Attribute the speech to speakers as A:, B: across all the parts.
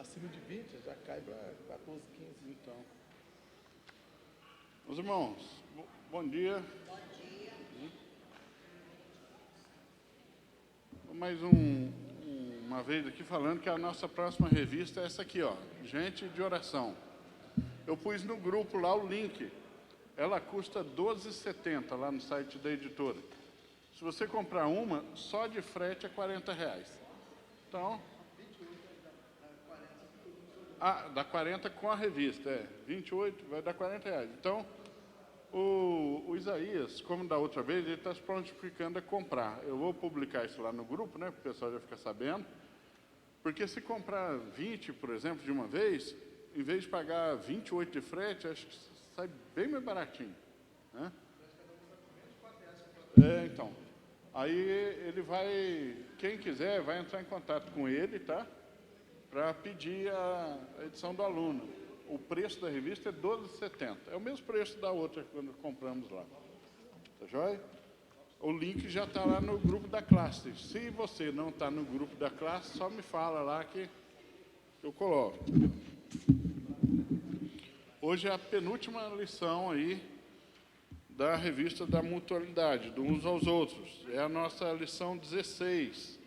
A: acima de 20 já cai para 14, 15.
B: Então, meus irmãos, bom dia. Mais uma vez aqui falando que a nossa próxima revista é essa aqui, ó, Gente de Oração. Eu pus no grupo lá o link. Ela custa R$ 12,70 lá no site da editora. Se você comprar uma, só de frete é R$ 40. Então, dá 40 com a revista, 28, vai dar R$ 40. Então, o Isaías, como da outra vez, ele está se prontificando a comprar. Eu vou publicar isso lá no grupo, né, para o pessoal já ficar sabendo. Porque se comprar 20, por exemplo, de uma vez, em vez de pagar 28 de frete, acho que sai bem mais baratinho, né? Então. Aí ele vai, quem quiser, vai entrar em contato com ele, tá? Para pedir a edição do aluno. O preço da revista é R$ 12,70. É o mesmo preço da outra quando compramos lá. Tá joia? O link já está lá no grupo da classe. Se você não está no grupo da classe, só me fala lá que eu coloco. Hoje é a penúltima lição aí da revista da mutualidade, do uns aos outros. É a nossa lição 16.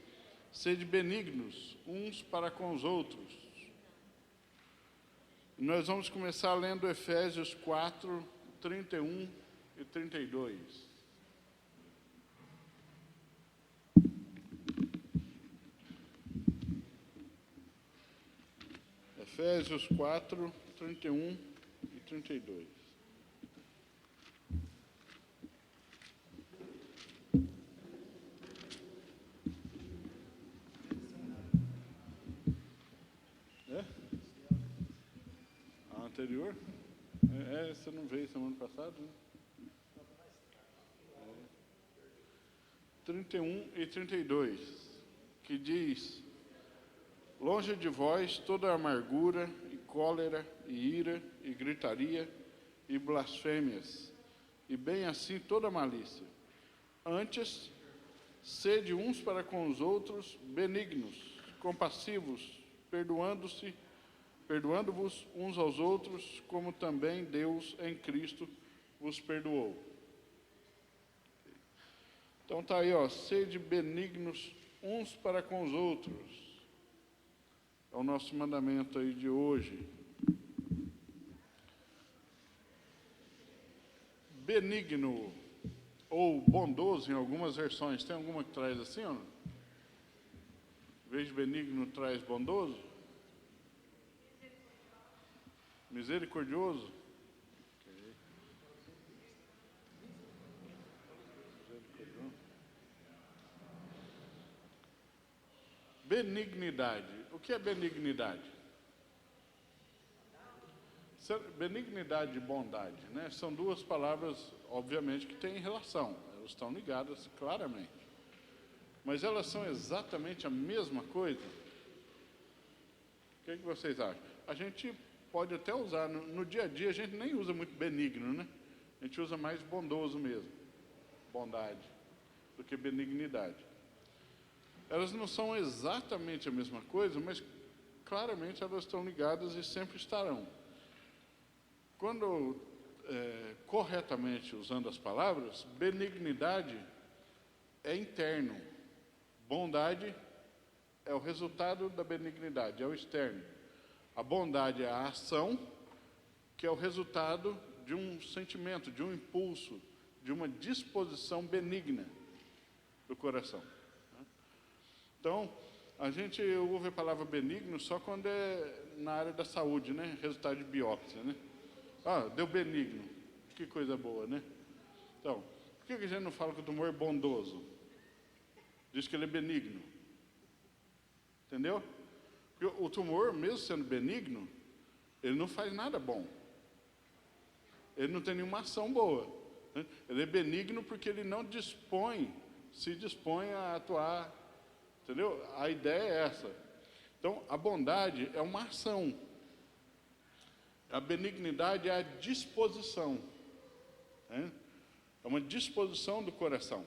B: Sede benignos, uns para com os outros. Nós vamos começar lendo Efésios 4, 31 e 32. Efésios 4, 31 e 32. A anterior? Você não veio semana passada, né? 31 e 32, que diz: longe de vós toda amargura, e cólera, e ira, e gritaria, e blasfêmias, e bem assim toda malícia. Antes, sede uns para com os outros benignos, compassivos, perdoando-vos uns aos outros, como também Deus em Cristo vos perdoou. Então está aí, ó, sede benignos uns para com os outros. É o nosso mandamento aí de hoje. Benigno ou bondoso em algumas versões. Tem alguma que traz assim, ou não? Em vez de benigno, traz bondoso? Misericordioso? Benignidade. O que é benignidade? Benignidade e bondade, né? São duas palavras, obviamente, que têm relação. Elas estão ligadas claramente. Mas elas são exatamente a mesma coisa? O que vocês acham? A gente pode até usar, no dia a dia a gente nem usa muito benigno, né? A gente usa mais bondoso mesmo, bondade, do que benignidade. Elas não são exatamente a mesma coisa, mas claramente elas estão ligadas e sempre estarão. Quando, corretamente usando as palavras, benignidade é interno, bondade é o resultado da benignidade, é o externo. A bondade é a ação, que é o resultado de um sentimento, de um impulso, de uma disposição benigna do coração. Então, a gente ouve a palavra benigno só quando é na área da saúde, né? Resultado de biópsia, né? Deu benigno. Que coisa boa, né? Então, por que a gente não fala que o tumor é bondoso? Diz que ele é benigno. Entendeu? Porque o tumor, mesmo sendo benigno, ele não faz nada bom. Ele não tem nenhuma ação boa. Né? Ele é benigno porque ele não se dispõe a atuar. Entendeu? A ideia é essa. Então, a bondade é uma ação. A benignidade é a disposição. Né? É uma disposição do coração.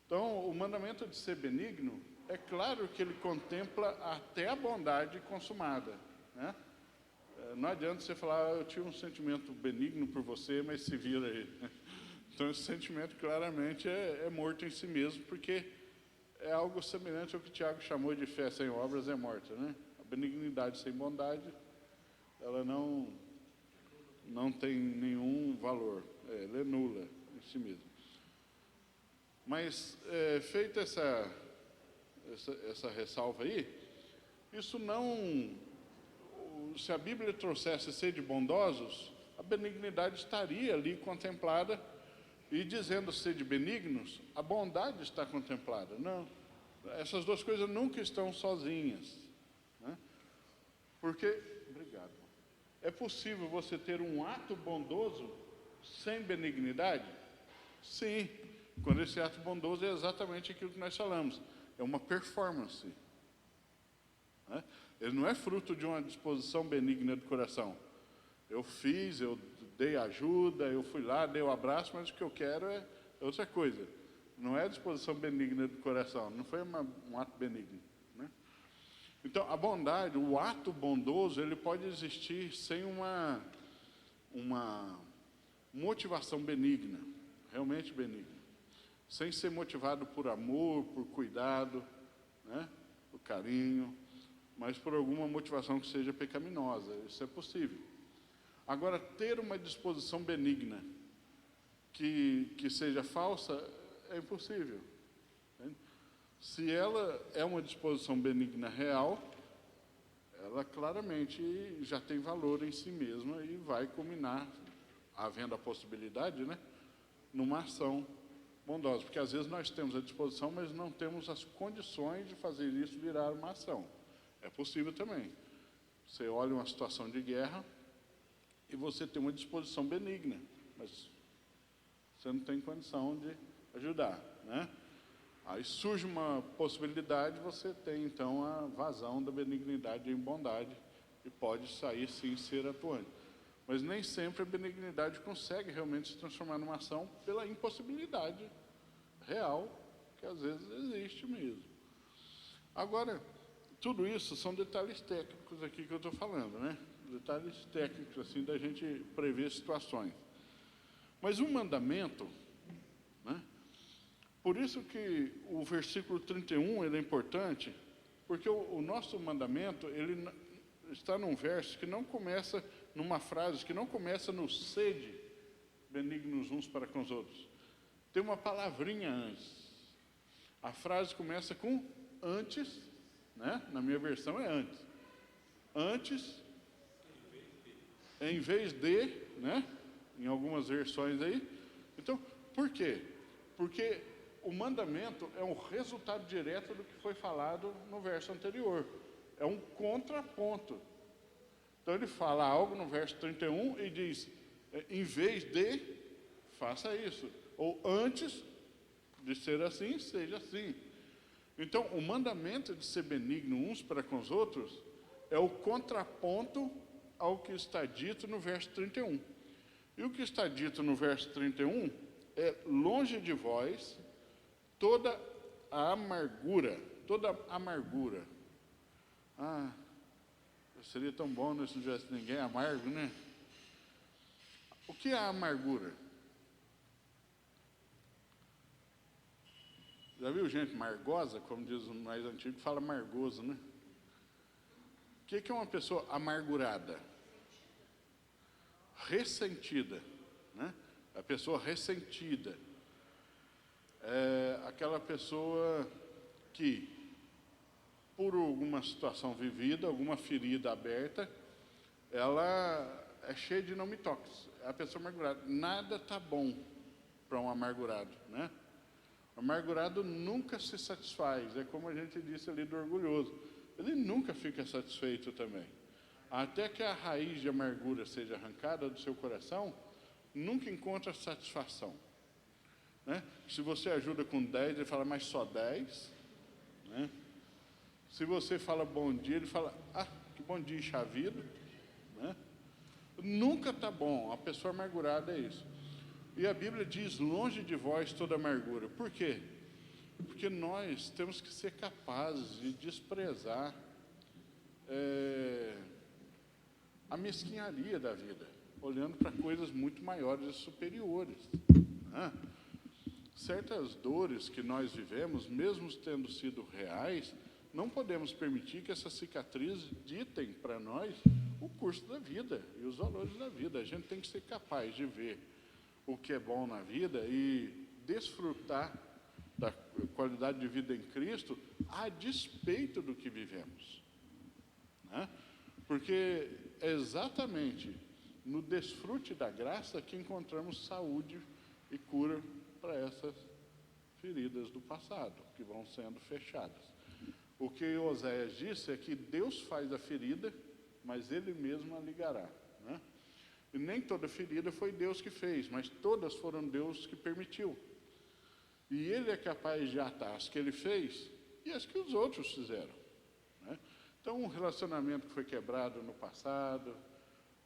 B: Então, o mandamento de ser benigno é claro que ele contempla até a bondade consumada, né? Não adianta você falar, eu tinha um sentimento benigno por você, mas se vira aí. Então, esse sentimento claramente é morto em si mesmo, porque é algo semelhante ao que Tiago chamou de fé sem obras é morta, né? A benignidade sem bondade, ela não tem nenhum valor, ela é nula em si mesma. Mas, feita essa ressalva aí, isso não... Se a Bíblia trouxesse sede bondosos, a benignidade estaria ali contemplada, e dizendo sede benignos, a bondade está contemplada. Não, essas duas coisas nunca estão sozinhas, né? Porque, obrigado, é possível você ter um ato bondoso sem benignidade? Sim, quando esse ato bondoso é exatamente aquilo que nós falamos, é uma performance, né? Ele não é fruto de uma disposição benigna do coração. Eu fiz, eu dei ajuda, eu fui lá, dei o abraço, mas o que eu quero é outra coisa. Não é a disposição benigna do coração, não foi um ato benigno, né? Então, a bondade, o ato bondoso, ele pode existir sem uma motivação benigna, realmente benigna. Sem ser motivado por amor, por cuidado, né? Por carinho, mas por alguma motivação que seja pecaminosa. Isso é possível. Agora, ter uma disposição benigna que seja falsa é impossível, né? Se ela é uma disposição benigna real, ela claramente já tem valor em si mesma e vai culminar, havendo a possibilidade, né, numa ação bondosa. Porque às vezes nós temos a disposição, mas não temos as condições de fazer isso virar uma ação. É possível também. Você olha uma situação de guerra e você tem uma disposição benigna, mas você não tem condição de ajudar, né? Aí surge uma possibilidade, você tem então a vazão da benignidade em bondade e pode sair sim ser atuante. Mas nem sempre a benignidade consegue realmente se transformar numa ação pela impossibilidade real, que às vezes existe mesmo. Agora, tudo isso são detalhes técnicos aqui que eu estou falando, né? Detalhes técnicos, assim, da gente prever situações. Mas um mandamento, né? Por isso que o versículo 31 ele é importante, porque o nosso mandamento, ele está num verso que não começa numa frase, que não começa no sede benignos uns para com os outros. Tem uma palavrinha antes. A frase começa com antes, né? Na minha versão é antes. Antes, em vez de, né? Em algumas versões aí. Então, por quê? Porque o mandamento é um resultado direto do que foi falado no verso anterior. É um contraponto. Então, ele fala algo no verso 31 e diz, em vez de, faça isso. Ou antes de ser assim, seja assim. Então, o mandamento de ser benigno uns para com os outros é o contraponto ao que está dito no verso 31. E o que está dito no verso 31 é longe de vós toda a amargura, toda amargura. Ah, seria tão bom se não tivesse ninguém amargo, né? O que é a amargura? Já viu gente margosa, como diz o mais antigo, fala margoso, né? O que é uma pessoa amargurada? Ressentida, né? A pessoa ressentida é aquela pessoa que, por alguma situação vivida, alguma ferida aberta, ela é cheia de não me toques. É a pessoa amargurada. Nada está bom para um amargurado, né? O amargurado nunca se satisfaz. É como a gente disse ali do orgulhoso. Ele nunca fica satisfeito também. Até que a raiz de amargura seja arrancada do seu coração, nunca encontra satisfação, né? Se você ajuda com 10, ele fala, mas só 10, né? Se você fala bom dia, ele fala, ah, que bom dia chavido, né? Nunca está bom. A pessoa amargurada é isso. E a Bíblia diz, longe de vós toda amargura. Por quê? Porque nós temos que ser capazes de desprezar a mesquinharia da vida, olhando para coisas muito maiores e superiores, né? Certas dores que nós vivemos, mesmo tendo sido reais, não podemos permitir que essas cicatrizes ditem para nós o curso da vida e os valores da vida. A gente tem que ser capaz de ver o que é bom na vida e desfrutar da qualidade de vida em Cristo a despeito do que vivemos, né? Porque é exatamente no desfrute da graça que encontramos saúde e cura para essas feridas do passado, que vão sendo fechadas. O que Oséias disse é que Deus faz a ferida, mas Ele mesmo a ligará, né? E nem toda ferida foi Deus que fez, mas todas foram Deus que permitiu. E Ele é capaz de atar as que Ele fez e as que os outros fizeram, né? Então, um relacionamento que foi quebrado no passado,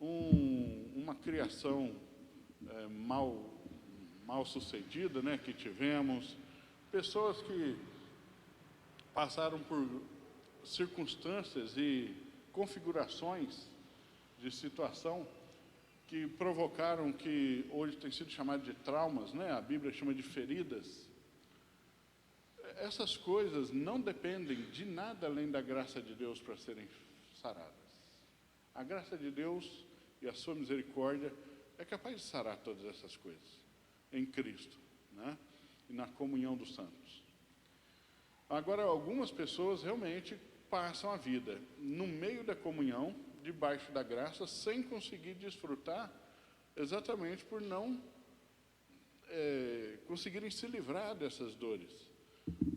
B: uma criação mal sucedida, né, que tivemos, pessoas que passaram por circunstâncias e configurações de situação que provocaram que hoje tem sido chamado de traumas, né? A Bíblia chama de feridas. Essas coisas não dependem de nada além da graça de Deus para serem saradas. A graça de Deus e a sua misericórdia é capaz de sarar todas essas coisas em Cristo, né? E na comunhão dos santos. Agora, algumas pessoas realmente passam a vida no meio da comunhão, debaixo da graça, sem conseguir desfrutar, exatamente por não conseguirem se livrar dessas dores.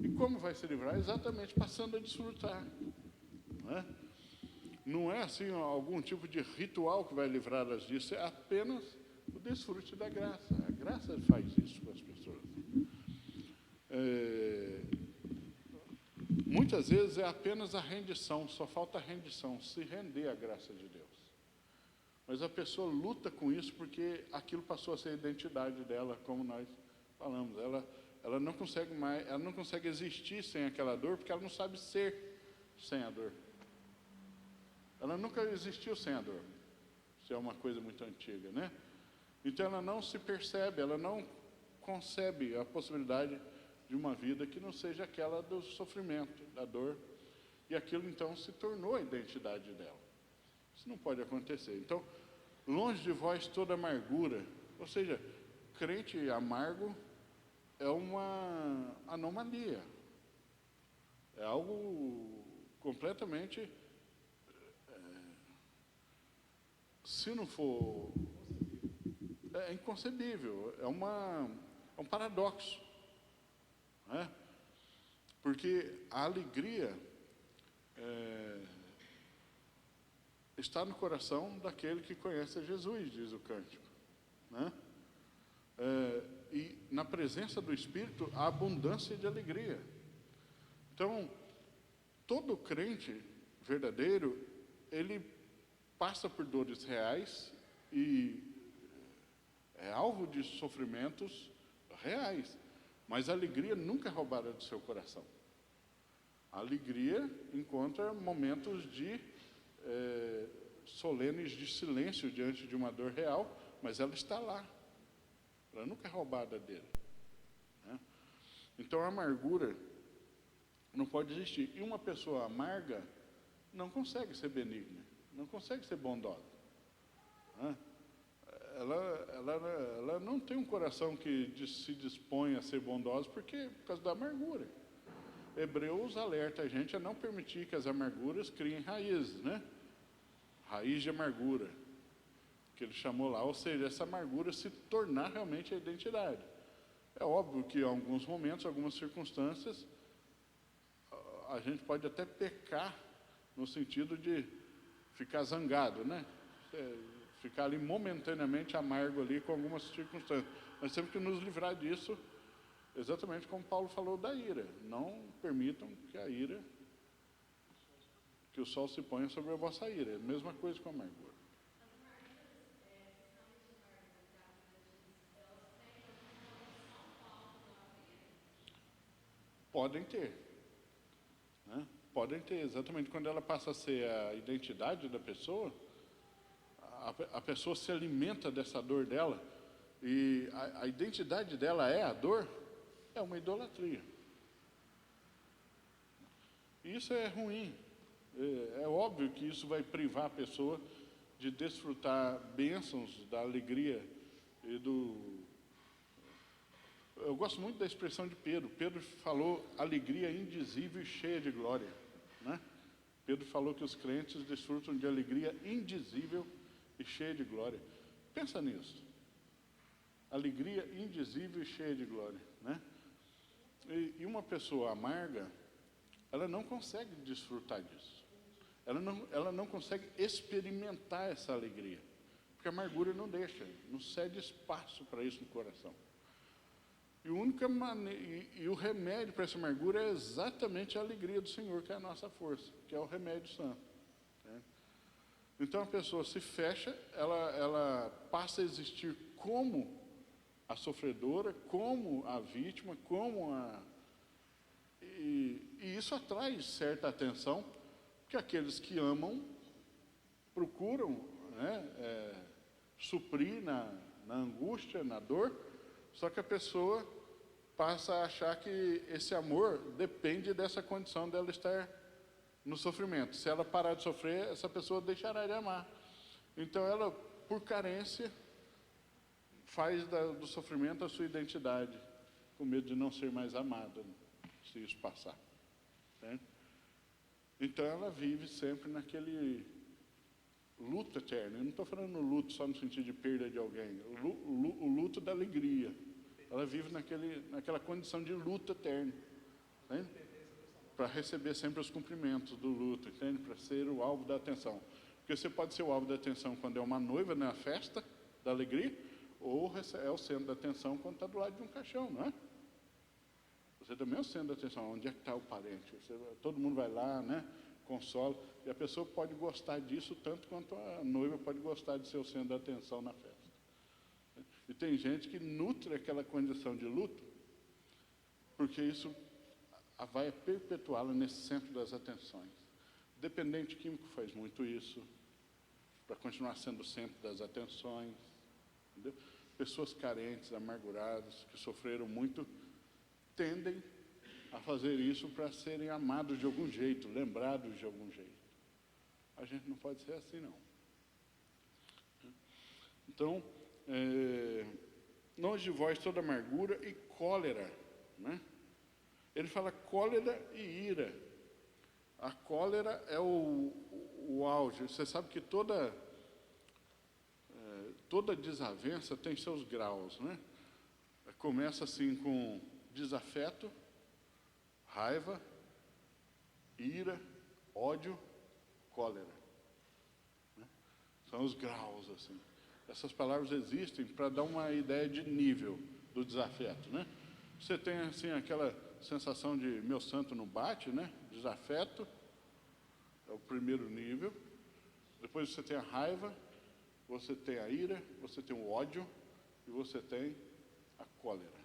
B: E como vai se livrar? Exatamente passando a desfrutar, né? Não é assim algum tipo de ritual que vai livrá-las disso, é apenas o desfrute da graça. A graça faz isso com as pessoas. Muitas vezes é apenas a rendição, só falta a rendição, se render à graça de Deus. Mas a pessoa luta com isso porque aquilo passou a ser a identidade dela, como nós falamos. Ela não consegue mais, ela não consegue existir sem aquela dor, porque ela não sabe ser sem a dor. Ela nunca existiu sem a dor. Isso é uma coisa muito antiga, né? Então ela não se percebe, ela não concebe a possibilidade de uma vida que não seja aquela do sofrimento, da dor. E aquilo então se tornou a identidade dela. Isso não pode acontecer. Então, longe de vós toda amargura, ou seja, crente amargo é uma anomalia. É algo completamente, se não for, é inconcebível, é um paradoxo, né? Porque a alegria está no coração daquele que conhece Jesus, diz o cântico, né? E na presença do Espírito, há abundância de alegria. Então, todo crente verdadeiro, ele passa por dores reais e é alvo de sofrimentos reais, mas a alegria nunca é roubada do seu coração. A alegria encontra momentos de solenes de silêncio diante de uma dor real, mas ela está lá. Ela nunca é roubada dele, né? Então a amargura não pode existir. E uma pessoa amarga não consegue ser benigna, não consegue ser bondosa, né? Ela não tem um coração que se dispõe a ser bondosa por causa da amargura. Hebreus alerta a gente a não permitir que as amarguras criem raízes, né? Raiz de amargura, que ele chamou lá, ou seja, essa amargura se tornar realmente a identidade. É óbvio que em alguns momentos, algumas circunstâncias, a gente pode até pecar no sentido de ficar zangado, né? Ficar ali momentaneamente amargo ali com algumas circunstâncias. Nós temos que nos livrar disso, exatamente como Paulo falou da ira. Não permitam que o sol se ponha sobre a vossa ira. É a mesma coisa com a amargura. Podem ter. Né? Podem ter, exatamente. Quando ela passa a ser a identidade da pessoa, a pessoa se alimenta dessa dor dela, e a identidade dela é a dor, é uma idolatria. Isso é ruim. É óbvio que isso vai privar a pessoa de desfrutar bênçãos, da alegria e do... Eu gosto muito da expressão de Pedro. Pedro falou alegria indizível e cheia de glória. Né? Pedro falou que os crentes desfrutam de alegria indizível e cheia de glória. Pensa nisso. Alegria indizível e cheia de glória. Né? E uma pessoa amarga, ela não consegue desfrutar disso. Ela não consegue experimentar essa alegria. Porque a amargura não deixa, não cede espaço para isso no coração. E o remédio para essa amargura é exatamente a alegria do Senhor, que é a nossa força, que é o remédio santo. Né? Então a pessoa se fecha, ela passa a existir como a sofredora, como a vítima, e isso atrai certa atenção, porque aqueles que amam procuram, né, suprir na angústia, na dor, só que a pessoa passa a achar que esse amor depende dessa condição dela estar no sofrimento. Se ela parar de sofrer, essa pessoa deixará de amar. Então ela, por carência, faz do sofrimento a sua identidade, com medo de não ser mais amada, se isso passar. Né? Então ela vive sempre naquele luto eterno. Eu não estou falando no luto só no sentido de perda de alguém, o luto da alegria. Ela vive naquela condição de luto eterno, né? Para receber sempre os cumprimentos do luto, entende? Para ser o alvo da atenção. Porque você pode ser o alvo da atenção quando é uma noiva na festa da alegria, ou é o centro da atenção quando está do lado de um caixão, não é? Você também é o centro da atenção. Onde é que está o parente? Todo mundo vai lá, né? Consola. E a pessoa pode gostar disso tanto quanto a noiva pode gostar de ser o centro da atenção na festa. E tem gente que nutre aquela condição de luto, porque isso vai perpetuá-la nesse centro das atenções. O dependente químico faz muito isso, para continuar sendo o centro das atenções. Entendeu? Pessoas carentes, amarguradas, que sofreram muito, tendem a fazer isso para serem amados de algum jeito, lembrados de algum jeito. A gente não pode ser assim, não. Então, longe de vós toda amargura e cólera, né? Ele fala cólera e ira. A cólera é o auge. Você sabe que toda desavença tem seus graus, né? Começa assim com desafeto, raiva, ira, ódio, cólera. Né? São os graus, assim. Essas palavras existem para dar uma ideia de nível do desafeto, né? Você tem, assim, aquela sensação de meu santo não bate, né? Desafeto é o primeiro nível. Depois você tem a raiva, você tem a ira, você tem o ódio e você tem a cólera.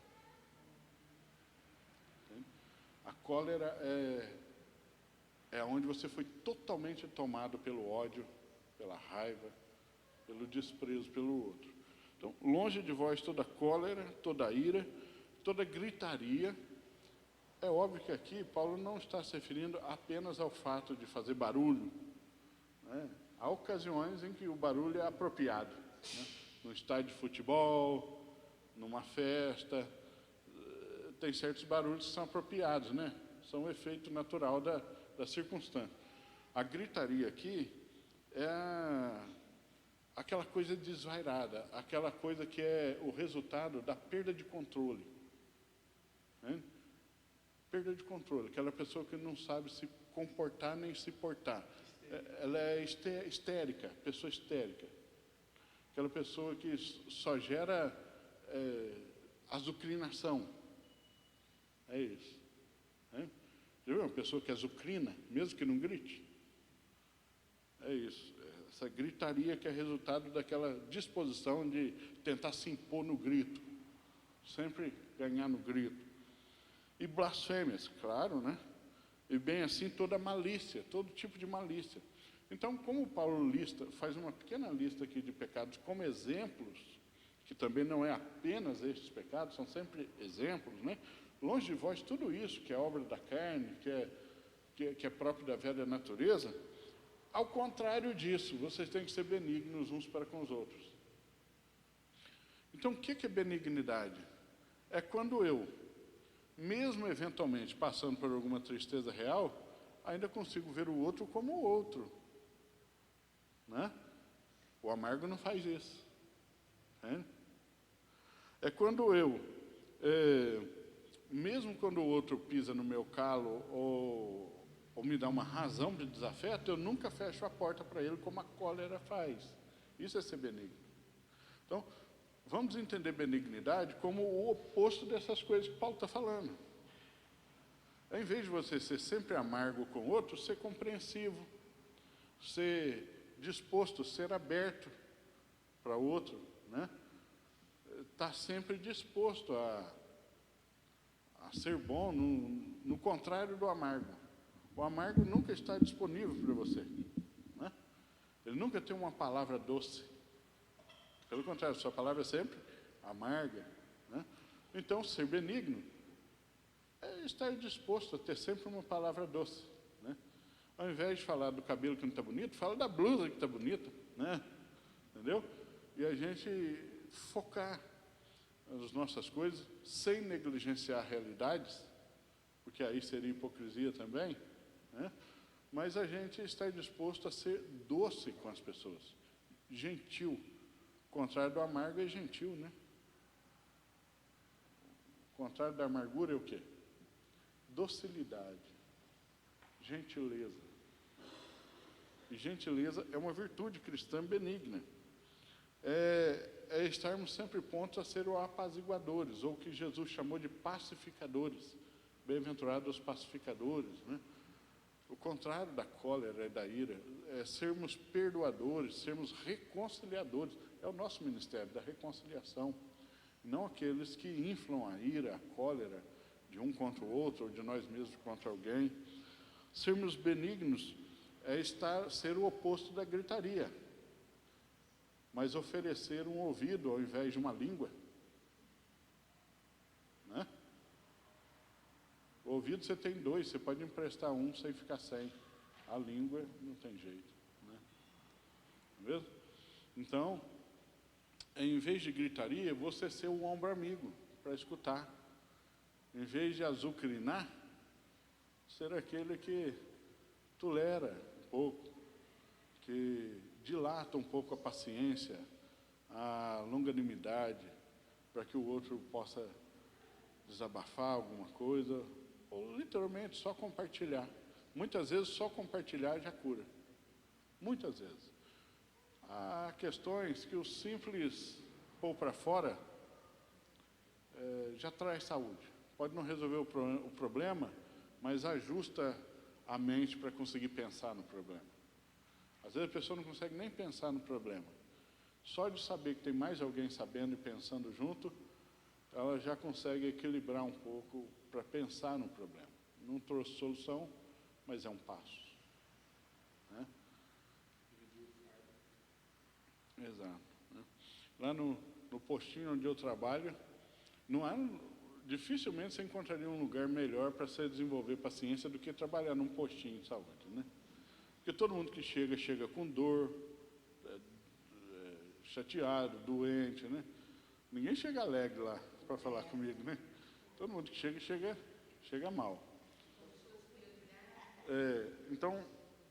B: A cólera é onde você foi totalmente tomado pelo ódio, pela raiva, pelo desprezo pelo outro. Então, longe de vós toda cólera, toda ira, toda gritaria. É óbvio que aqui Paulo não está se referindo apenas ao fato de fazer barulho, né? Há ocasiões em que o barulho é apropriado, né? No estádio de futebol, numa festa, tem certos barulhos que são apropriados, né? São um efeito natural da circunstância. A gritaria aqui é aquela coisa desvairada, aquela coisa que é o resultado da perda de controle. Né? Perda de controle, aquela pessoa que não sabe se comportar nem se portar. Ela é histérica, pessoa histérica. Aquela pessoa que só gera azucrinação. É isso. Né? Já viu uma pessoa que azucrina, mesmo que não grite? É isso. Essa gritaria que é resultado daquela disposição de tentar se impor no grito. Sempre ganhar no grito. E blasfêmias, claro, né? E bem assim toda malícia, todo tipo de malícia. Então, como Paulo faz uma pequena lista aqui de pecados como exemplos, que também não é apenas estes pecados, são sempre exemplos, né? Longe de vós tudo isso, que é obra da carne, que é próprio da velha natureza, ao contrário disso, vocês têm que ser benignos uns para com os outros. Então, o que é benignidade? É quando eu, mesmo eventualmente passando por alguma tristeza real, ainda consigo ver o outro como o outro. Né? O amargo não faz isso. Né? É quando eu, mesmo quando o outro pisa no meu calo ou me dá uma razão de desafeto, eu nunca fecho a porta para ele como a cólera faz. Isso é ser benigno. Então, vamos entender benignidade como o oposto dessas coisas que Paulo está falando. Ao invés de você ser sempre amargo com o outro, ser compreensivo, ser disposto, ser aberto para o outro, né? Está sempre disposto a ser bom, no contrário do amargo. O amargo nunca está disponível para você, né? Ele nunca tem uma palavra doce. Pelo contrário, sua palavra é sempre amarga, né? Então, ser benigno é estar disposto a ter sempre uma palavra doce, né? Ao invés de falar do cabelo que não está bonito, fala da blusa que está bonita, né? Entendeu? E a gente focar as nossas coisas sem negligenciar realidades, porque aí seria hipocrisia também, né? Mas a gente está disposto a ser doce com as pessoas, gentil. O contrário do amargo é gentil, né? O contrário da amargura é o quê? Docilidade, gentileza. E gentileza é uma virtude cristã benigna. É estarmos sempre prontos a ser apaziguadores, ou o que Jesus chamou de pacificadores. Bem-aventurados os pacificadores, né? O contrário da cólera e da ira é sermos perdoadores, sermos reconciliadores. É o nosso ministério da reconciliação. Não aqueles que inflam a ira, a cólera de um contra o outro, ou de nós mesmos contra alguém. Sermos benignos é ser o oposto da gritaria, mas oferecer um ouvido ao invés de uma língua. Né? O ouvido você tem dois, você pode emprestar um sem ficar sem. A língua não tem jeito. Né? Não é mesmo? Então, em vez de gritaria, você ser um ombro amigo para escutar. Em vez de azucrinar, ser aquele que tolera um pouco, que dilata um pouco a paciência, a longanimidade, para que o outro possa desabafar alguma coisa, ou literalmente só compartilhar. Muitas vezes só compartilhar já cura. Muitas vezes. Há questões que o simples pôr para fora já traz saúde. Pode não resolver o problema, mas ajusta a mente para conseguir pensar no problema. Às vezes a pessoa não consegue nem pensar no problema. Só de saber que tem mais alguém sabendo e pensando junto, ela já consegue equilibrar um pouco para pensar no problema. Não trouxe solução, mas é um passo. Né? Exato. Né? Lá no postinho onde eu trabalho, dificilmente você encontraria um lugar melhor para se desenvolver paciência do que trabalhar num postinho de saúde, né? Porque todo mundo que chega com dor, chateado, doente, né? Ninguém chega alegre lá para falar comigo, né? Todo mundo que chega mal. Então,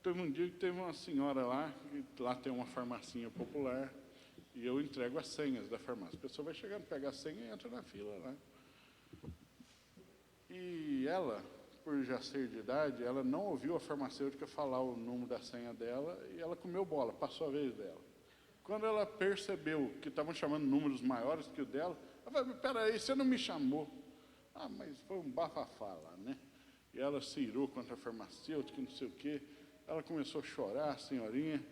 B: teve um dia que teve uma senhora lá, que lá tem uma farmacinha popular, e eu entrego as senhas da farmácia. A pessoa vai chegando, pega a senha e entra na fila lá. E ela, por já ser de idade, ela não ouviu a farmacêutica falar o número da senha dela e ela comeu bola, passou a vez dela. Quando ela percebeu que estavam chamando números maiores que o dela, ela falou: peraí, você não me chamou? Ah, mas foi um bafafá lá, né? E ela se irou contra a farmacêutica, não sei o quê. Ela começou a chorar, a senhorinha,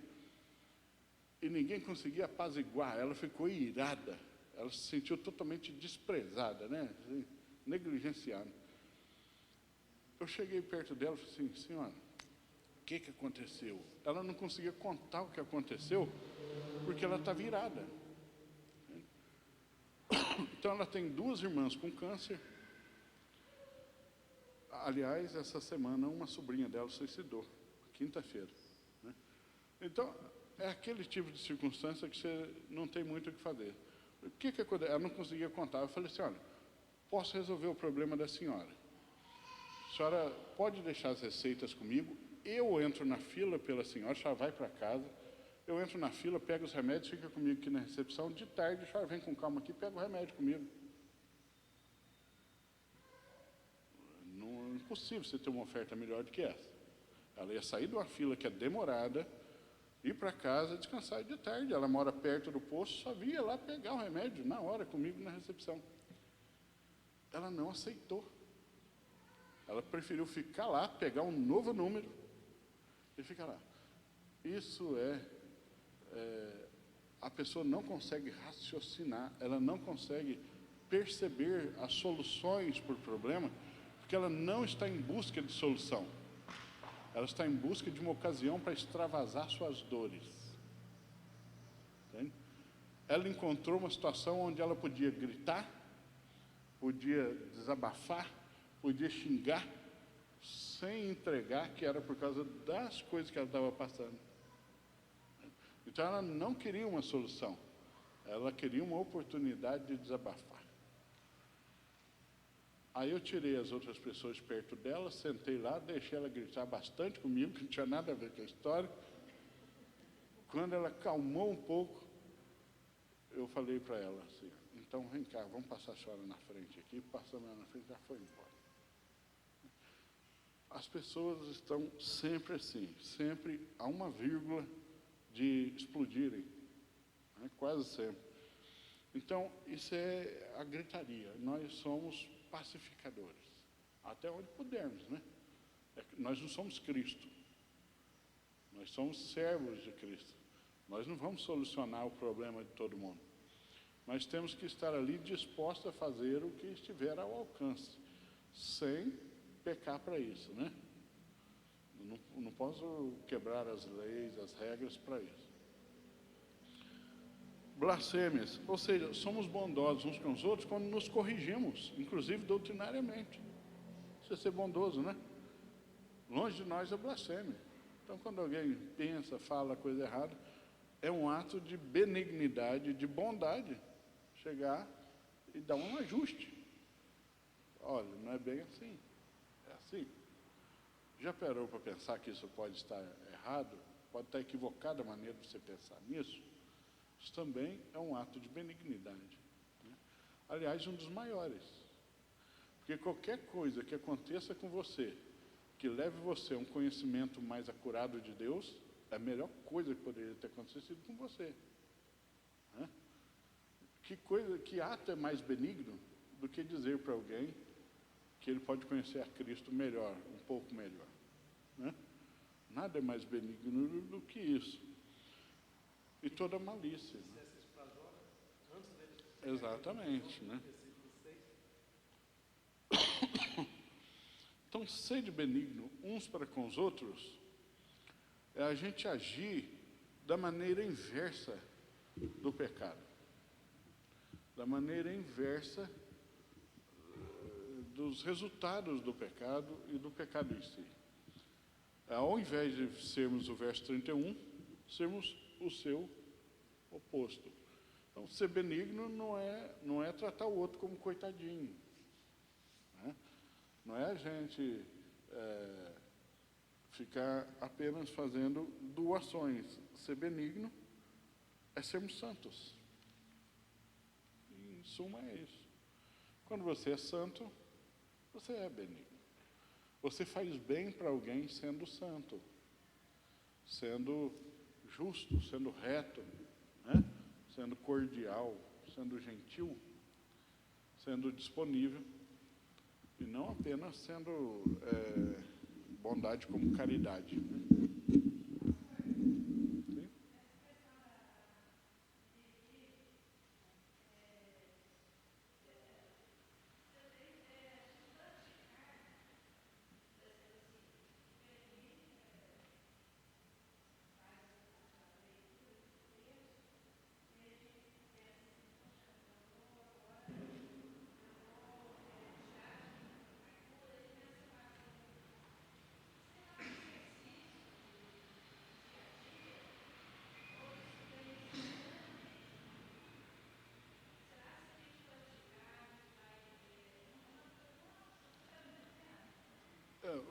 B: e ninguém conseguia apaziguar. Ela ficou irada, ela se sentiu totalmente desprezada, né? Negligenciada. Eu cheguei perto dela e falei assim, senhora, o que aconteceu? Ela não conseguia contar o que aconteceu, porque ela está virada. Então, ela tem 2 irmãs com câncer. Aliás, essa semana, uma sobrinha dela suicidou, quinta-feira. Né? Então, é aquele tipo de circunstância que você não tem muito o que fazer. O que aconteceu? Ela não conseguia contar. Eu falei assim, olha, posso resolver o problema da senhora. A senhora pode deixar as receitas comigo, eu entro na fila pela senhora, a senhora vai para casa, eu entro na fila, pego os remédios, fica comigo aqui na recepção, de tarde a senhora vem com calma aqui, pega o remédio comigo. Não é impossível você ter uma oferta melhor do que essa. Ela ia sair de uma fila que é demorada, ir para casa, descansar de tarde. Ela mora perto do posto, só via lá pegar o remédio na hora, comigo na recepção. Ela não aceitou. Ela preferiu ficar lá, pegar um novo número e ficar lá. Isso a pessoa não consegue raciocinar, ela não consegue perceber as soluções para o problema, porque ela não está em busca de solução. Ela está em busca de uma ocasião para extravasar suas dores. Entende? Ela encontrou uma situação onde ela podia gritar, podia desabafar, podia xingar, sem entregar que era por causa das coisas que ela estava passando. Então, ela não queria uma solução, ela queria uma oportunidade de desabafar. Aí eu tirei as outras pessoas perto dela, sentei lá, deixei ela gritar bastante comigo, que não tinha nada a ver com a história. Quando ela calmou um pouco, eu falei para ela assim, então vem cá, vamos passar a senhora na frente aqui. Passamos ela na frente, já foi embora. As pessoas estão sempre assim, sempre a uma vírgula de explodirem, né? Quase sempre. Então, isso é a gritaria. Nós somos pacificadores, até onde pudermos, né? Nós não somos Cristo, nós somos servos de Cristo. Nós não vamos solucionar o problema de todo mundo, mas temos que estar ali dispostos a fazer o que estiver ao alcance, sem pecar para isso, né? Não posso quebrar as leis, as regras para isso. Blasfêmias, ou seja, somos bondosos uns com os outros quando nos corrigimos, inclusive doutrinariamente. Isso é ser bondoso, né? Longe de nós é blasfêmia. Então, quando alguém pensa, fala coisa errada, é um ato de benignidade, de bondade, chegar e dar um ajuste. Olha, não é bem assim, é assim. Já parou para pensar que isso pode estar errado? Pode estar equivocada a maneira de você pensar nisso? Isso também é um ato de benignidade, né? Aliás, um dos maiores. Porque qualquer coisa que aconteça com você, que leve você a um conhecimento mais acurado de Deus, é a melhor coisa que poderia ter acontecido com você, né? Que ato é mais benigno do que dizer para alguém que ele pode conhecer a Cristo melhor, um pouco melhor, né? Nada é mais benigno do que isso. E toda malícia, né? Exatamente, né? Então, ser benigno uns para com os outros é a gente agir da maneira inversa do pecado, da maneira inversa dos resultados do pecado e do pecado em si. Ao invés de sermos o verso 31, sermos o seu oposto. Então, ser benigno não é tratar o outro como coitadinho, né? Não é a gente ficar apenas fazendo doações. Ser benigno é sermos santos. Em suma, é isso. Quando você é santo, você é benigno. Você faz bem para alguém sendo santo, sendo justo, sendo reto, né? Sendo cordial, sendo gentil, sendo disponível, e não apenas sendo bondade como caridade, né? Sim?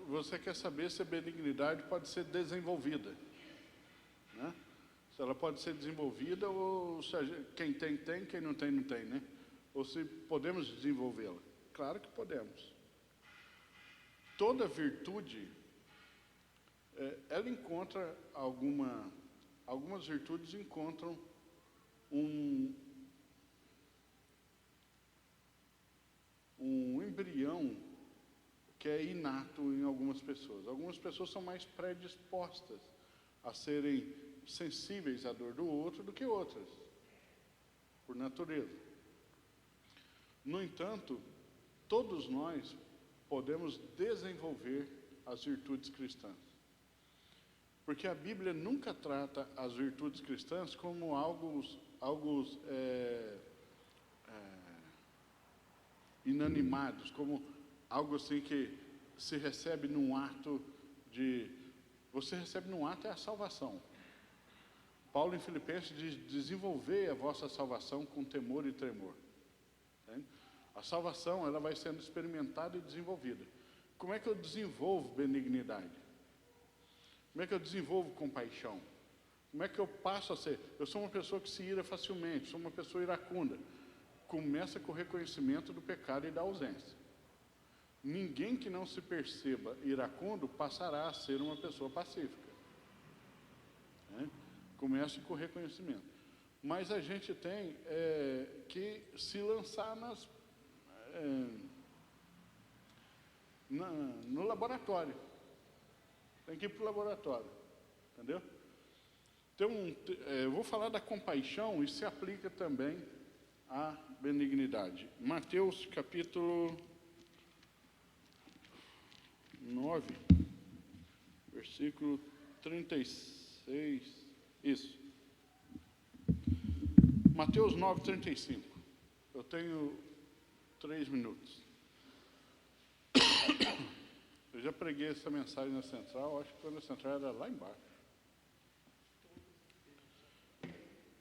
B: você quer saber se a benignidade pode ser desenvolvida, né? Se ela pode ser desenvolvida ou se quem tem, tem, quem não tem, não tem, né? Ou se podemos desenvolvê-la. Claro que podemos. Toda virtude, ela encontra algumas virtudes encontram um embrião que é inato em algumas pessoas. Algumas pessoas são mais predispostas a serem sensíveis à dor do outro do que outras, por natureza. No entanto, todos nós podemos desenvolver as virtudes cristãs. Porque a Bíblia nunca trata as virtudes cristãs como algo inanimados, como algo assim que se recebe num ato de... Você recebe num ato é a salvação. Paulo em Filipenses diz, desenvolver a vossa salvação com temor e tremor. Entende? A salvação, ela vai sendo experimentada e desenvolvida. Como é que eu desenvolvo benignidade? Como é que eu desenvolvo compaixão? Como é que eu passo a ser? Eu sou uma pessoa que se ira facilmente, sou uma pessoa iracunda. Começa com o reconhecimento do pecado e da ausência. Ninguém que não se perceba iracundo passará a ser uma pessoa pacífica. Comece com o reconhecimento. Mas a gente tem que se lançar no laboratório. Tem que ir para o laboratório. Entendeu? Então, eu vou falar da compaixão e se aplica também à benignidade. Mateus capítulo 9, versículo 36. Isso. Mateus 9, 35. Eu tenho 3 minutos. Eu já preguei essa mensagem na Central, acho que quando a Central era lá embaixo.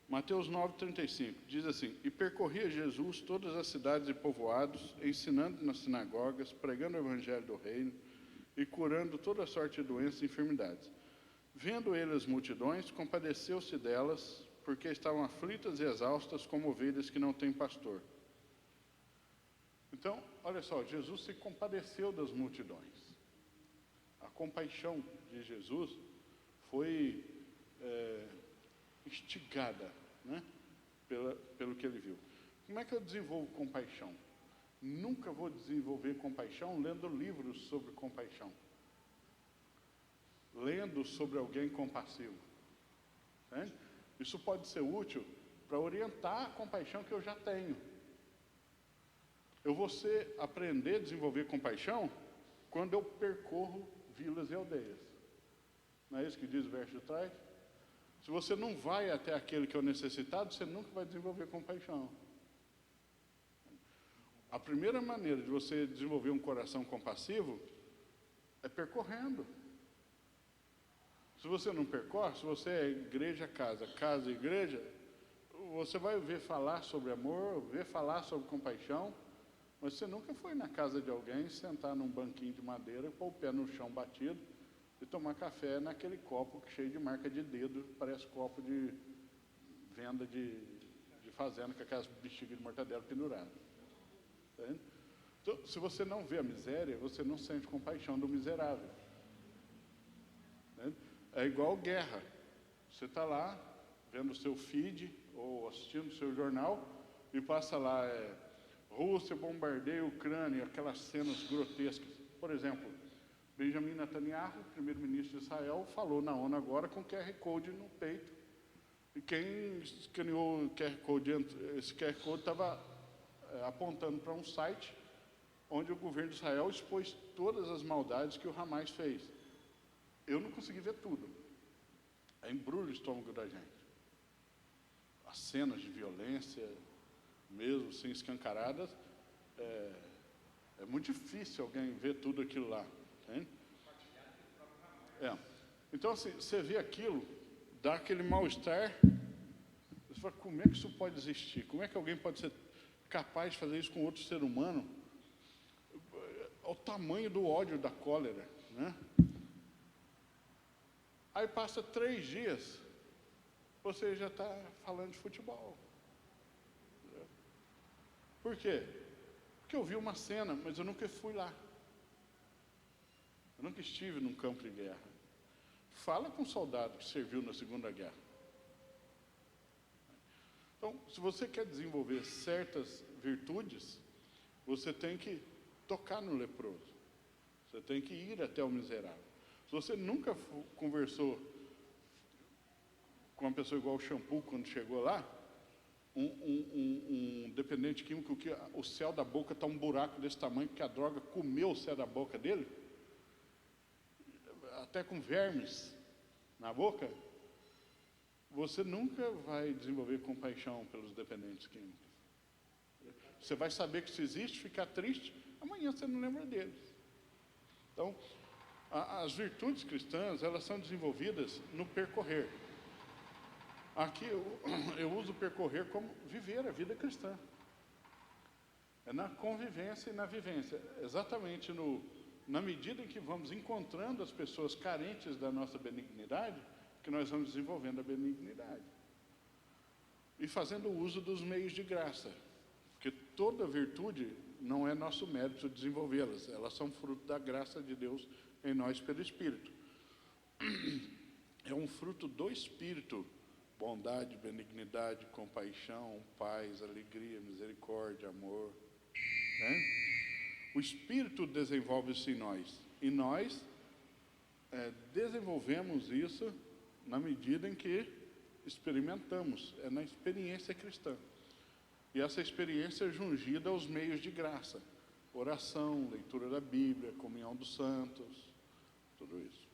B: Mateus 9, 35, diz assim, e percorria Jesus todas as cidades e povoados, ensinando nas sinagogas, pregando o evangelho do reino e curando toda sorte de doenças e enfermidades. Vendo ele as multidões, compadeceu-se delas, porque estavam aflitas e exaustas como ovelhas que não têm pastor. Então, olha só, Jesus se compadeceu das multidões. A compaixão de Jesus foi instigada, né, pelo que ele viu. Como é que eu desenvolvo compaixão? Nunca vou desenvolver compaixão lendo livros sobre compaixão. Lendo sobre alguém compassivo. Né? Isso pode ser útil para orientar a compaixão que eu já tenho. Eu vou aprender a desenvolver compaixão quando eu percorro vilas e aldeias. Não é isso que diz o verso de trás? Se você não vai até aquele que é o necessitado, você nunca vai desenvolver compaixão. A primeira maneira de você desenvolver um coração compassivo é percorrendo. Se você não percorre, se você é igreja, casa, casa, igreja, você vai ver falar sobre amor, ver falar sobre compaixão, mas você nunca foi na casa de alguém, sentar num banquinho de madeira, pôr o pé no chão batido e tomar café naquele copo cheio de marca de dedo, parece copo de venda de fazenda, com aquelas bexigas de mortadela penduradas. Tá vendo? Então, se você não vê a miséria, você não sente compaixão do miserável. Tá vendo? É igual guerra. Você está lá, vendo o seu feed, ou assistindo o seu jornal, e passa lá, Rússia bombardeia a Ucrânia, aquelas cenas grotescas. Por exemplo, Benjamin Netanyahu, primeiro-ministro de Israel, falou na ONU agora com QR Code no peito. E quem escaneou o QR Code, esse QR Code estava apontando para um site onde o governo de Israel expôs todas as maldades que o Hamas fez. Eu não consegui ver tudo. Embrulha o estômago da gente. As cenas de violência, mesmo assim escancaradas, é muito difícil alguém ver tudo aquilo lá. Entende? Então, assim, você vê aquilo, dá aquele mal-estar, você fala, como é que isso pode existir? Como é que alguém pode ser capaz de fazer isso com outro ser humano? O tamanho do ódio, da cólera. né? Aí passa 3 dias, você já está falando de futebol. Por quê? Porque eu vi uma cena, mas eu nunca fui lá. Eu nunca estive num campo de guerra. Fala com um soldado que serviu na Segunda Guerra. Então, se você quer desenvolver certas virtudes, você tem que tocar no leproso. Você tem que ir até o miserável. Se você nunca conversou com uma pessoa igual o Shampoo quando chegou lá, um dependente químico que o céu da boca está um buraco desse tamanho, que a droga comeu o céu da boca dele, até com vermes na boca, você nunca vai desenvolver compaixão pelos dependentes químicos. Você vai saber que isso existe, ficar triste, amanhã você não lembra deles. Então, as virtudes cristãs, elas são desenvolvidas no percorrer. Aqui eu uso percorrer como viver a vida cristã. É na convivência e na vivência. Exatamente na medida em que vamos encontrando as pessoas carentes da nossa benignidade, que nós vamos desenvolvendo a benignidade. E fazendo uso dos meios de graça. Porque toda virtude não é nosso mérito desenvolvê-las. Elas são fruto da graça de Deus em nós pelo Espírito. É um fruto do Espírito. Bondade, benignidade, compaixão, paz, alegria, misericórdia, amor. Né? O Espírito desenvolve-se em nós. E nós desenvolvemos isso na medida em que experimentamos. É na experiência cristã. E essa experiência é jungida aos meios de graça. Oração, leitura da Bíblia, comunhão dos santos, tudo isso.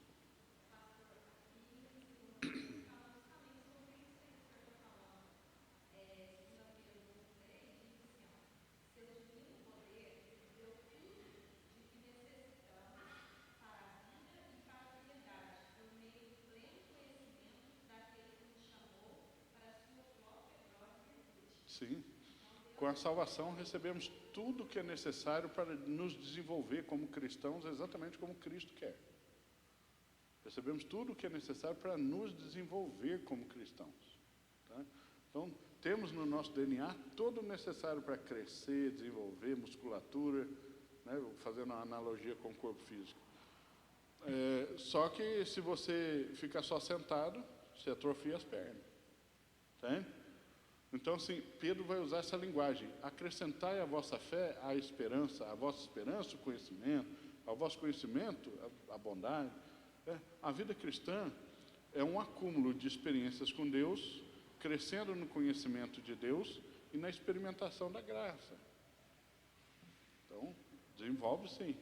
B: Sim. Com a salvação recebemos tudo o que é necessário para nos desenvolver como cristãos, exatamente como Cristo quer. Recebemos tudo o que é necessário para nos desenvolver como cristãos. Tá? Então, temos no nosso DNA todo o necessário para crescer, desenvolver musculatura, né? Fazendo uma analogia com o corpo físico. Só que se você ficar só sentado, você atrofia as pernas. Tá? Então, assim, Pedro vai usar essa linguagem. Acrescentai à vossa fé a esperança, à vossa esperança o conhecimento, ao vosso conhecimento a bondade. A vida cristã é um acúmulo de experiências com Deus, crescendo no conhecimento de Deus e na experimentação da graça. Então, desenvolve sim.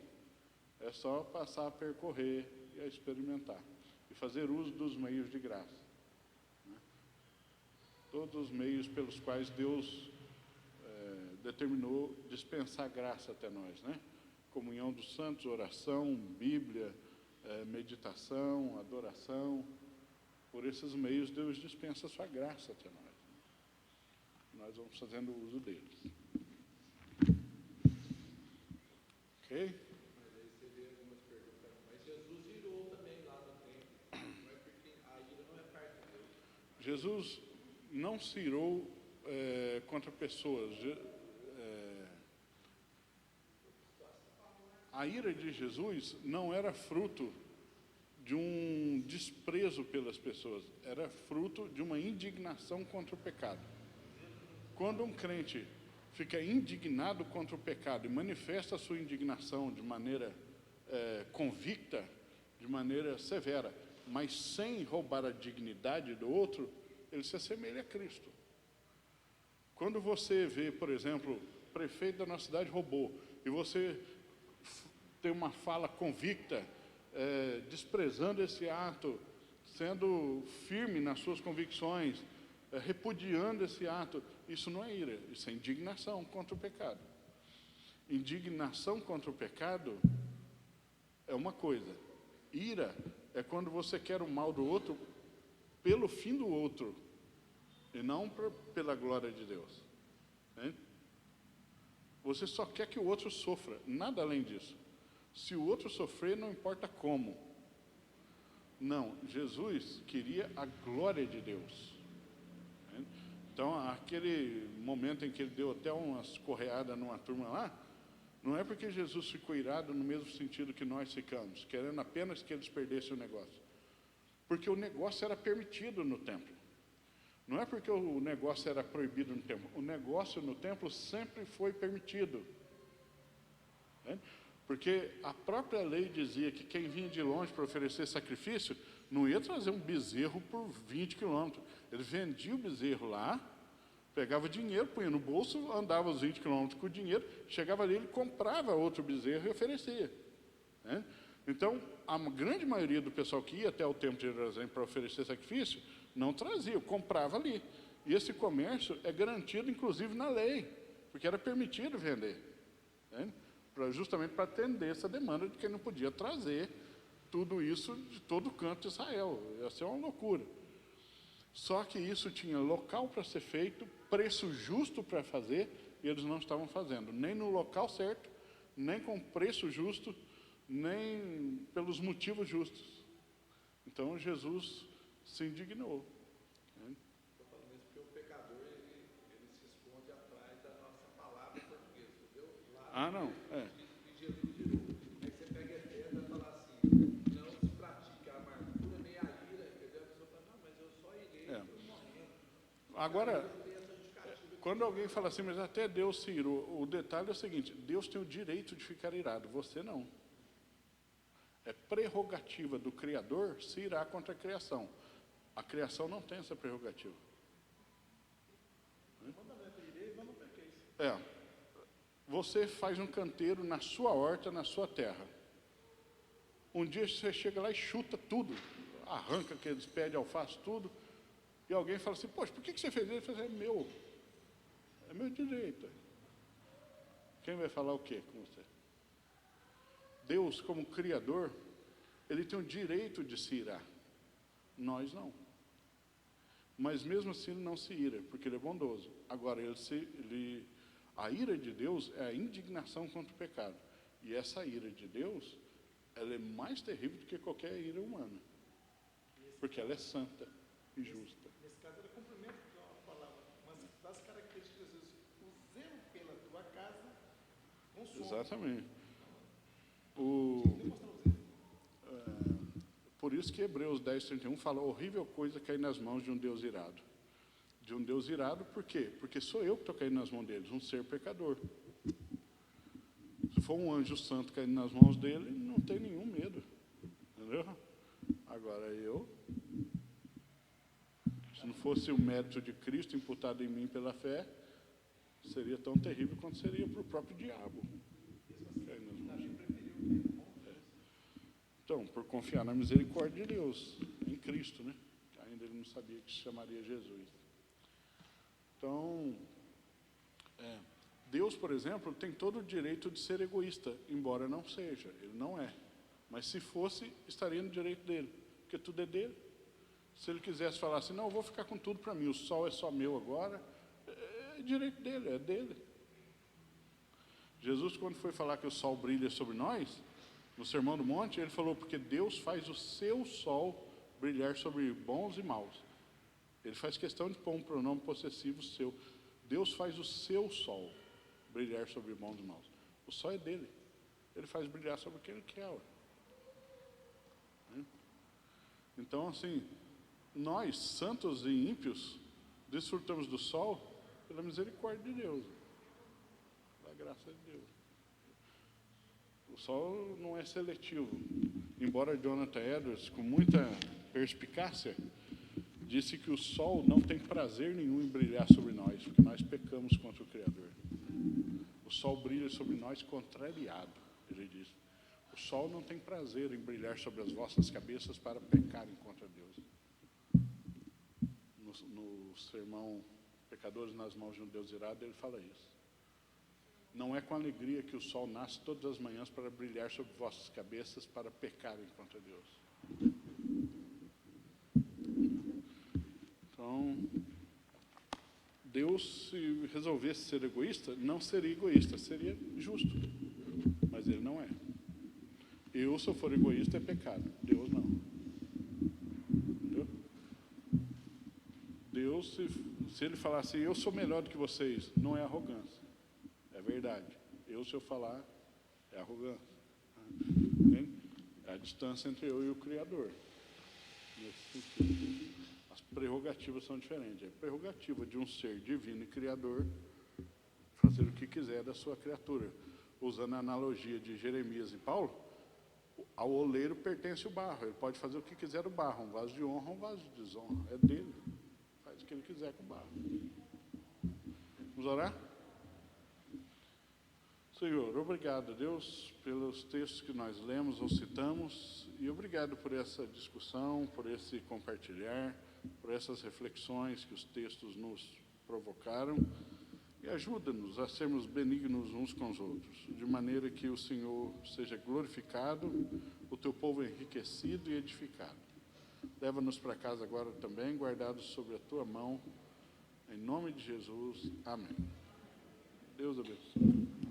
B: É só passar a percorrer e a experimentar. E fazer uso dos meios de graça. Todos os meios pelos quais Deus determinou dispensar graça até nós, né? Comunhão dos santos, oração, Bíblia, meditação, adoração. Por esses meios Deus dispensa a sua graça até nós. Né? Nós vamos fazendo uso deles. Ok?
A: Mas aí você vê algumas perguntas. Mas Jesus irou também lá no templo. Não é porque a ira não é parte de Deus.
B: Jesus não se irou contra pessoas. A ira de Jesus não era fruto de um desprezo pelas pessoas, era fruto de uma indignação contra o pecado. Quando um crente fica indignado contra o pecado e manifesta a sua indignação de maneira convicta, de maneira severa, mas sem roubar a dignidade do outro, ele se assemelha a Cristo. Quando você vê, por exemplo, o prefeito da nossa cidade roubou, e você tem uma fala convicta, desprezando esse ato, sendo firme nas suas convicções, repudiando esse ato, isso não é ira, isso é indignação contra o pecado. Indignação contra o pecado é uma coisa. Ira é quando você quer o mal do outro pelo fim do outro, e não pela glória de Deus. Né? Você só quer que o outro sofra, nada além disso. Se o outro sofrer, não importa como. Não, Jesus queria a glória de Deus. Então, aquele momento em que ele deu até umas correadas numa turma lá, não é porque Jesus ficou irado no mesmo sentido que nós ficamos, querendo apenas que eles perdessem o negócio. Porque o negócio era permitido no templo. Não é porque o negócio era proibido no templo. O negócio no templo sempre foi permitido. Porque a própria lei dizia que quem vinha de longe para oferecer sacrifício não ia trazer um bezerro por 20 quilômetros. Ele vendia o bezerro lá, pegava dinheiro, punha no bolso, andava os 20 quilômetros com o dinheiro, chegava ali, ele comprava outro bezerro e oferecia. Então, a grande maioria do pessoal que ia até o templo de Jerusalém para oferecer sacrifício, não trazia, comprava ali. E esse comércio é garantido, inclusive, na lei, porque era permitido vender. Justamente para atender essa demanda de quem não podia trazer tudo isso de todo canto de Israel. Ia ser uma loucura. Só que isso tinha local para ser feito, preço justo para fazer, e eles não estavam fazendo, nem no local certo, nem com preço justo, nem pelos motivos justos. Então Jesus se indignou.
A: Estou falando isso porque o pecador, ele se esconde atrás da nossa palavra portuguesa, entendeu? Lá,
B: Não,
A: e Jesus de novo. Aí você pega a ideia e vai falar assim, não se pratica a amargura nem a ira, entendeu? A pessoa fala, não, mas eu só irei, estou morrendo.
B: Agora, quando alguém fala assim, mas até Deus se irou, o detalhe é o seguinte, Deus tem o direito de ficar irado, você não. É prerrogativa do Criador se irar contra a criação. A criação não tem essa prerrogativa. Você faz um canteiro na sua horta, na sua terra. Um dia você chega lá e chuta tudo, arranca aqueles pés de alface, tudo, e alguém fala assim, poxa, por que você fez isso? É meu direito. Quem vai falar o quê com você? Deus, como Criador, Ele tem o direito de se irar. Nós não. Mas mesmo assim Ele não se ira, porque Ele é bondoso. Agora, a ira de Deus é a indignação contra o pecado. E essa ira de Deus, ela é mais terrível do que qualquer ira humana. Porque ela é santa e justa.
C: Nesse caso, ela cumprimenta a palavra. Mas das características de Jesus, o zelo pela tua casa consome.
B: Exatamente. Por isso que Hebreus 10:31 fala, horrível coisa cair nas mãos de um Deus irado. De um Deus irado, por quê? Porque sou eu que estou caindo nas mãos deles, um ser pecador. Se for um anjo santo caindo nas mãos dele, não tem nenhum medo. Entendeu? Agora se não fosse o mérito de Cristo imputado em mim pela fé, seria tão terrível quanto seria para o próprio diabo. Então, por confiar na misericórdia de Deus, em Cristo, né? Ainda ele não sabia que se chamaria Jesus. Então, Deus, por exemplo, tem todo o direito de ser egoísta, embora não seja, ele não é. Mas se fosse, estaria no direito dele, porque tudo é dele. Se ele quisesse falar assim, não, eu vou ficar com tudo para mim, o sol é só meu agora, é direito dele, é dele. Jesus, quando foi falar que o sol brilha sobre nós, no Sermão do Monte, ele falou, porque Deus faz o seu sol brilhar sobre bons e maus. Ele faz questão de pôr um pronome possessivo seu. Deus faz o seu sol brilhar sobre bons e maus. O sol é dele. Ele faz brilhar sobre quem ele quer. Então, assim, nós, santos e ímpios, desfrutamos do sol pela misericórdia de Deus. Pela graça de Deus. O sol não é seletivo. Embora Jonathan Edwards, com muita perspicácia, disse que o sol não tem prazer nenhum em brilhar sobre nós, porque nós pecamos contra o Criador. O sol brilha sobre nós contrariado, ele diz. O sol não tem prazer em brilhar sobre as vossas cabeças para pecarem contra Deus. No sermão Pecadores nas mãos de um Deus irado, ele fala isso. Não é com alegria que o sol nasce todas as manhãs para brilhar sobre vossas cabeças para pecarem contra Deus. Então, Deus, se resolvesse ser egoísta, não seria egoísta, seria justo. Mas ele não é. Eu, se eu for egoísta, é pecado. Deus não. Entendeu? Deus, se ele falar assim, eu sou melhor do que vocês, não é arrogância. É verdade. Eu, se eu falar, é arrogância. Entende? É a distância entre eu e o Criador. Nesse sentido. As prerrogativas são diferentes. É a prerrogativa de um ser divino e criador fazer o que quiser da sua criatura. Usando a analogia de Jeremias e Paulo, ao oleiro pertence o barro. Ele pode fazer o que quiser do barro, um vaso de honra ou um vaso de desonra. É dele. Faz o que ele quiser com o barro. Vamos orar? Senhor, obrigado, Deus, pelos textos que nós lemos ou citamos, e obrigado por essa discussão, por esse compartilhar, por essas reflexões que os textos nos provocaram, e ajuda-nos a sermos benignos uns com os outros, de maneira que o Senhor seja glorificado, o teu povo enriquecido e edificado. Leva-nos para casa agora também, guardados sobre a tua mão, em nome de Jesus. Amém. Deus abençoe.